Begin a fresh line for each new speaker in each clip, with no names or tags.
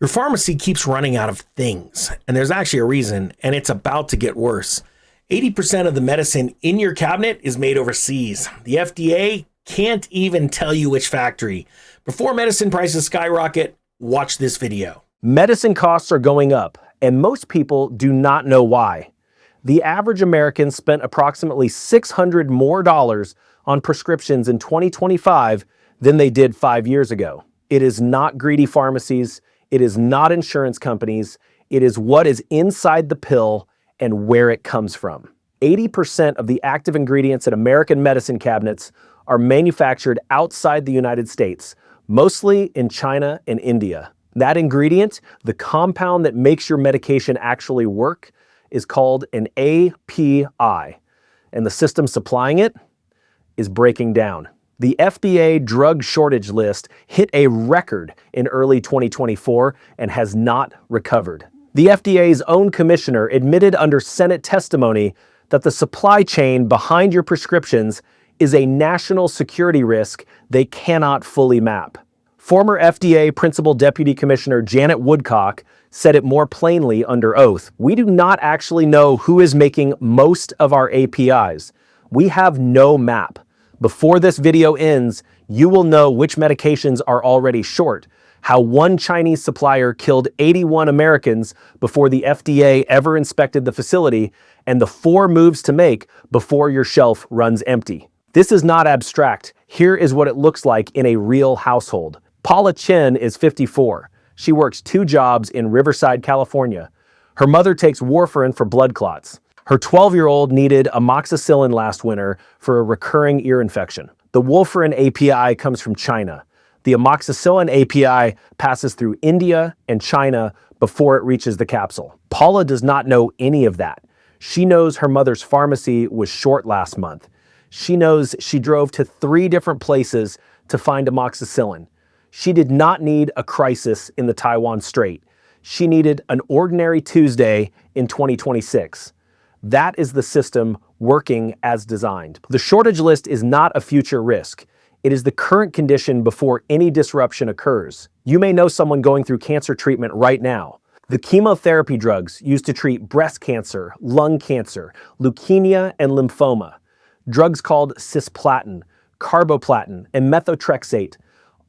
Your pharmacy keeps running out of things, and there's actually a reason, and it's about to get worse. 80% of the medicine in your cabinet is made overseas. The FDA can't even tell you which factory. Before medicine prices skyrocket, watch this video.
Medicine costs are going up, and most people do not know why. The average American spent approximately $600 more on prescriptions in 2025 than they did 5 years ago. It is not greedy pharmacies. It is not insurance companies. It is what is inside the pill and where it comes from. 80% of the active ingredients in American medicine cabinets are manufactured outside the United States, mostly in China and India. That ingredient, the compound that makes your medication actually work, is called an API, and the system supplying it is breaking down. The FDA drug shortage list hit a record in early 2024 and has not recovered. The FDA's own commissioner admitted under Senate testimony that the supply chain behind your prescriptions is a national security risk they cannot fully map. Former FDA Principal Deputy Commissioner Janet Woodcock said it more plainly under oath. We do not actually know who is making most of our APIs. We have no map. Before this video ends, you will know which medications are already short, how one Chinese supplier killed 81 Americans before the FDA ever inspected the facility, and the 4 moves to make before your shelf runs empty. This is not abstract. Here is what it looks like in a real household. Paula Chen is 54. She works 2 jobs in Riverside, California. Her mother takes warfarin for blood clots. Her 12-year-old needed amoxicillin last winter for a recurring ear infection. The warfarin API comes from China. The amoxicillin API passes through India and China before it reaches the capsule. Paula does not know any of that. She knows her mother's pharmacy was short last month. She knows she drove to 3 different places to find amoxicillin. She did not need a crisis in the Taiwan Strait. She needed an ordinary Tuesday in 2026. That is the system working as designed. The shortage list is not a future risk. It is the current condition before any disruption occurs. You may know someone going through cancer treatment right now. The chemotherapy drugs used to treat breast cancer, lung cancer, leukemia, and lymphoma. Drugs called cisplatin, carboplatin, and methotrexate.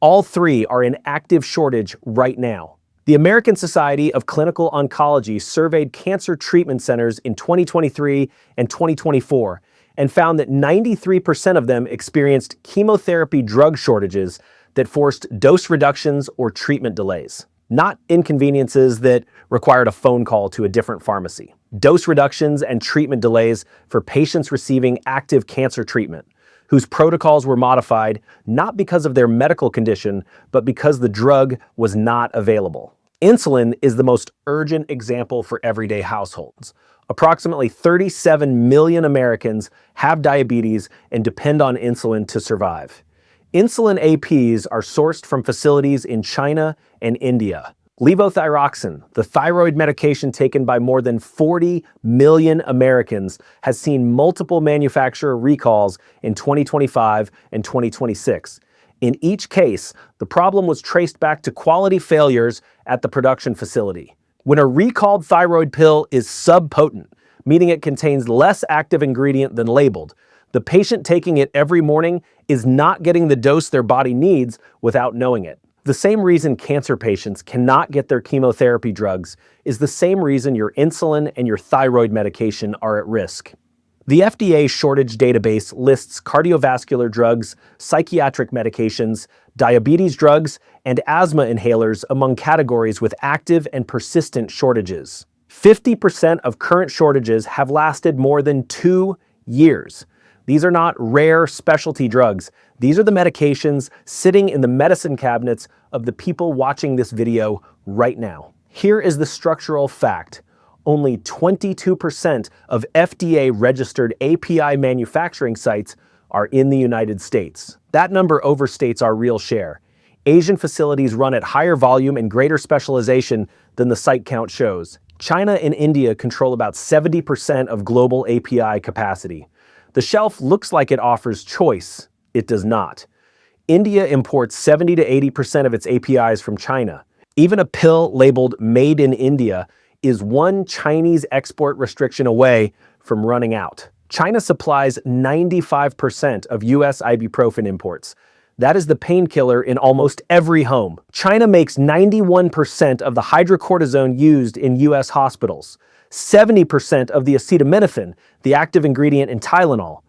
All 3 are in active shortage right now. The American Society of Clinical Oncology surveyed cancer treatment centers in 2023 and 2024 and found that 93% of them experienced chemotherapy drug shortages that forced dose reductions or treatment delays, not inconveniences that required a phone call to a different pharmacy. Dose reductions and treatment delays for patients receiving active cancer treatment, whose protocols were modified not because of their medical condition, but because the drug was not available. Insulin is the most urgent example for everyday households. Approximately 37 million Americans have diabetes and depend on insulin to survive. Insulin APs are sourced from facilities in China and India. Levothyroxine, the thyroid medication taken by more than 40 million Americans, has seen multiple manufacturer recalls in 2025 and 2026. In each case, the problem was traced back to quality failures at the production facility. When a recalled thyroid pill is subpotent, meaning it contains less active ingredient than labeled, the patient taking it every morning is not getting the dose their body needs without knowing it. The same reason cancer patients cannot get their chemotherapy drugs is the same reason your insulin and your thyroid medication are at risk. The FDA shortage database lists cardiovascular drugs, psychiatric medications, diabetes drugs, and asthma inhalers among categories with active and persistent shortages. 50% of current shortages have lasted more than 2 years. These are not rare specialty drugs. These are the medications sitting in the medicine cabinets of the people watching this video right now. Here is the structural fact. Only 22% of FDA-registered API manufacturing sites are in the United States. That number overstates our real share. Asian facilities run at higher volume and greater specialization than the site count shows. China and India control about 70% of global API capacity. The shelf looks like it offers choice. It does not. India imports 70 to 80% of its APIs from China. Even a pill labeled Made in India is one Chinese export restriction away from running out. China supplies 95% of US ibuprofen imports. That is the painkiller in almost every home. China makes 91% of the hydrocortisone used in US hospitals, 70% of the acetaminophen, the active ingredient in Tylenol.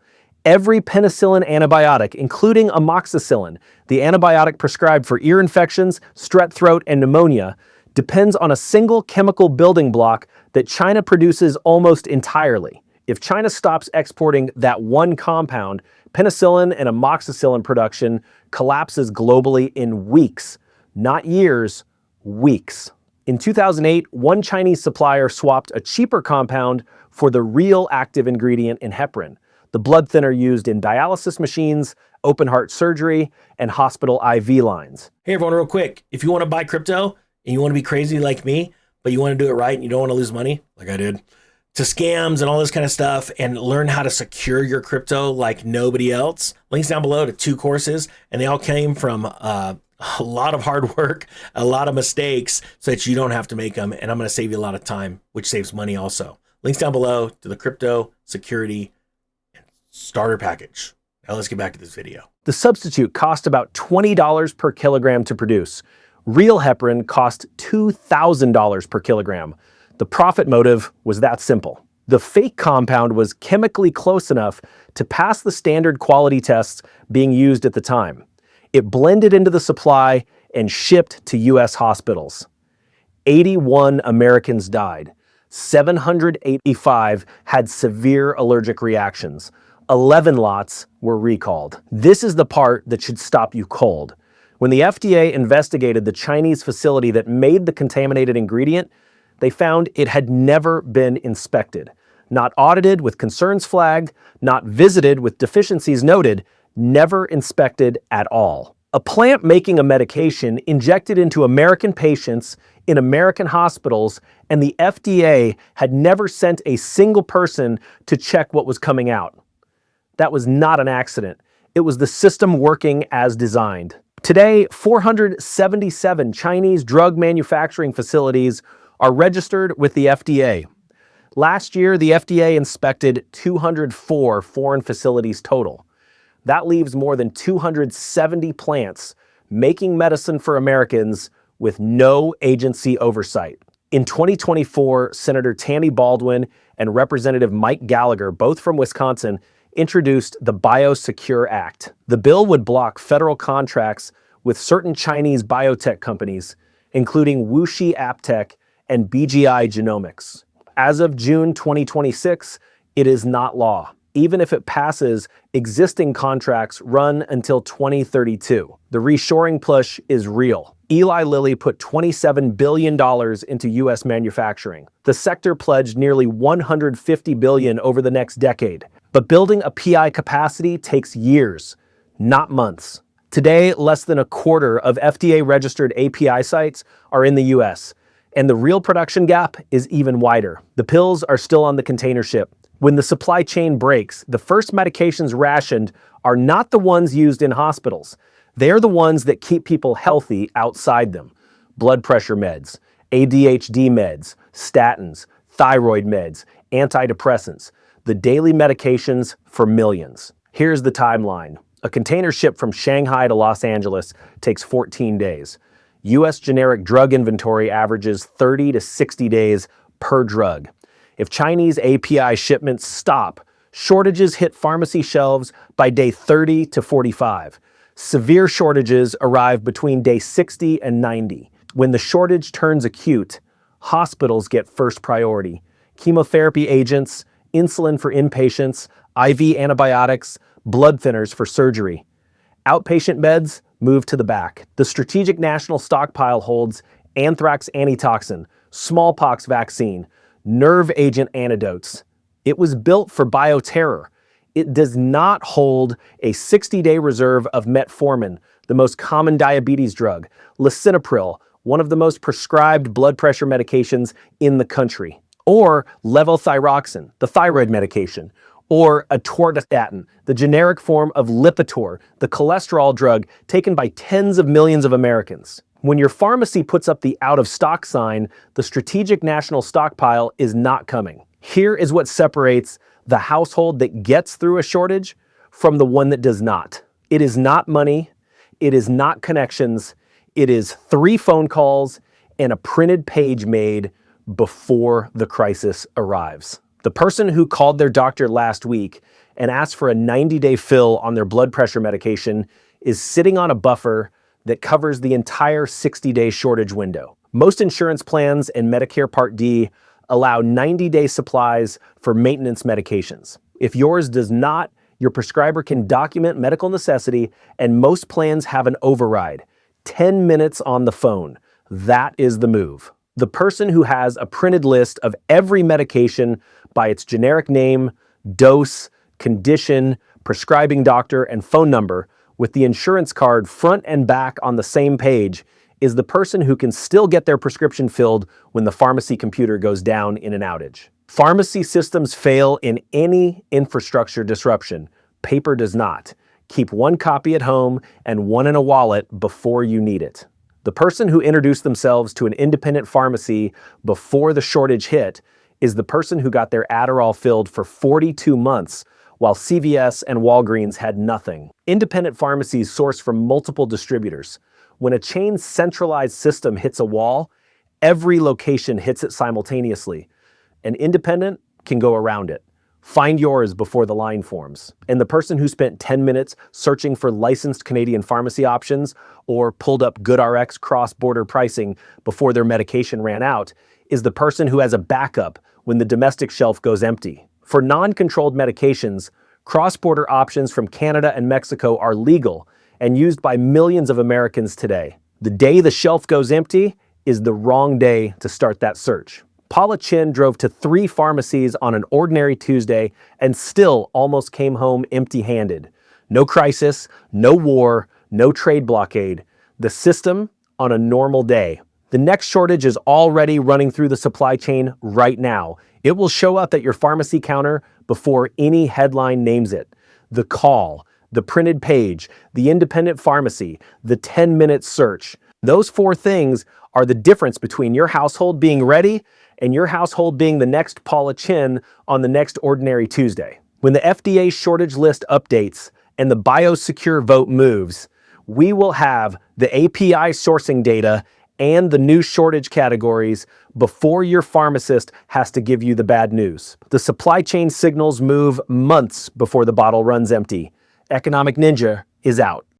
Every penicillin antibiotic, including amoxicillin, the antibiotic prescribed for ear infections, strep throat, and pneumonia, depends on a single chemical building block that China produces almost entirely. If China stops exporting that one compound, penicillin and amoxicillin production collapses globally in weeks, not years, weeks. In 2008, one Chinese supplier swapped a cheaper compound for the real active ingredient in heparin, the blood thinner used in dialysis machines, open heart surgery, and hospital IV lines.
Hey everyone, real quick, if you want to buy crypto and you want to be crazy like me, but you want to do it right and you don't want to lose money, like I did, to scams and all this kind of stuff, and learn how to secure your crypto like nobody else, links down below to 2 courses, and they all came from a lot of hard work, a lot of mistakes, so that you don't have to make them, and I'm going to save you a lot of time, which saves money also. Links down below to the crypto security starter package. Now let's get back to this video.
The substitute cost about $20 per kilogram to produce. Real heparin cost $2,000 per kilogram. The profit motive was that simple. The fake compound was chemically close enough to pass the standard quality tests being used at the time. It blended into the supply and shipped to US hospitals. 81 Americans died. 785 had severe allergic reactions. 11 lots were recalled. This is the part that should stop you cold. When the FDA investigated the Chinese facility that made the contaminated ingredient, they found it had never been inspected, not audited with concerns flagged, not visited with deficiencies noted, never inspected at all. A plant making a medication injected into American patients in American hospitals, and the FDA had never sent a single person to check what was coming out. That was not an accident. It was the system working as designed. Today, 477 Chinese drug manufacturing facilities are registered with the FDA. Last year, the FDA inspected 204 foreign facilities total. That leaves more than 270 plants making medicine for Americans with no agency oversight. In 2024, Senator Tammy Baldwin and Representative Mike Gallagher, both from Wisconsin, introduced the Biosecure Act. The bill would block federal contracts with certain Chinese biotech companies, including WuXi AppTec and BGI Genomics. As of June 2026, it is not law. Even if it passes, existing contracts run until 2032. The reshoring push is real. Eli Lilly put $27 billion into U.S. manufacturing. The sector pledged nearly $150 billion over the next decade. But building a PI capacity takes years, not months. Today, less than a quarter of FDA-registered API sites are in the U.S., and the real production gap is even wider. The pills are still on the container ship. When the supply chain breaks, the first medications rationed are not the ones used in hospitals. They're the ones that keep people healthy outside them. Blood pressure meds, ADHD meds, statins, thyroid meds, antidepressants, the daily medications for millions. Here's the timeline. A container ship from Shanghai to Los Angeles takes 14 days. U.S. generic drug inventory averages 30 to 60 days per drug. If Chinese API shipments stop, shortages hit pharmacy shelves by day 30 to 45. Severe shortages arrive between day 60 and 90. When the shortage turns acute, hospitals get first priority. Chemotherapy agents, insulin for inpatients, IV antibiotics, blood thinners for surgery. Outpatient beds move to the back. The Strategic National Stockpile holds anthrax antitoxin, smallpox vaccine, nerve agent antidotes. It was built for bioterror. It does not hold a 60-day reserve of metformin, the most common diabetes drug, lisinopril, one of the most prescribed blood pressure medications in the country, or levothyroxine, the thyroid medication, or atorvastatin, the generic form of Lipitor, the cholesterol drug taken by tens of millions of Americans. When your pharmacy puts up the out of stock sign, the strategic national stockpile is not coming. Here is what separates the household that gets through a shortage from the one that does not. It is not money, it is not connections, it is 3 phone calls and a printed page made before the crisis arrives. The person who called their doctor last week and asked for a 90-day fill on their blood pressure medication is sitting on a buffer that covers the entire 60-day shortage window. Most insurance plans and Medicare Part D allow 90-day supplies for maintenance medications. If yours does not, your prescriber can document medical necessity, and most plans have an override. 10 minutes on the phone. That is the move. The person who has a printed list of every medication by its generic name, dose, condition, prescribing doctor, and phone number, with the insurance card front and back on the same page, is the person who can still get their prescription filled when the pharmacy computer goes down in an outage. Pharmacy systems fail in any infrastructure disruption. Paper does not. Keep 1 copy at home and 1 in a wallet before you need it. The person who introduced themselves to an independent pharmacy before the shortage hit is the person who got their Adderall filled for 42 months while CVS and Walgreens had nothing. Independent pharmacies source from multiple distributors. When a chain's centralized system hits a wall, every location hits it simultaneously. An independent can go around it. Find yours before the line forms. And the person who spent 10 minutes searching for licensed Canadian pharmacy options or pulled up GoodRx cross-border pricing before their medication ran out is the person who has a backup when the domestic shelf goes empty. For non-controlled medications, cross-border options from Canada and Mexico are legal and used by millions of Americans today. The day the shelf goes empty is the wrong day to start that search. Paula Chin drove to 3 pharmacies on an ordinary Tuesday and still almost came home empty-handed. No crisis, no war, no trade blockade. The system on a normal day. The next shortage is already running through the supply chain right now. It will show up at your pharmacy counter before any headline names it. The call, the printed page, the independent pharmacy, the 10-minute search. Those 4 things are the difference between your household being ready and your household being the next Paula Chin on the next ordinary Tuesday. When the FDA shortage list updates and the biosecure vote moves, we will have the API sourcing data and the new shortage categories before your pharmacist has to give you the bad news. The supply chain signals move months before the bottle runs empty. Economic Ninja is out.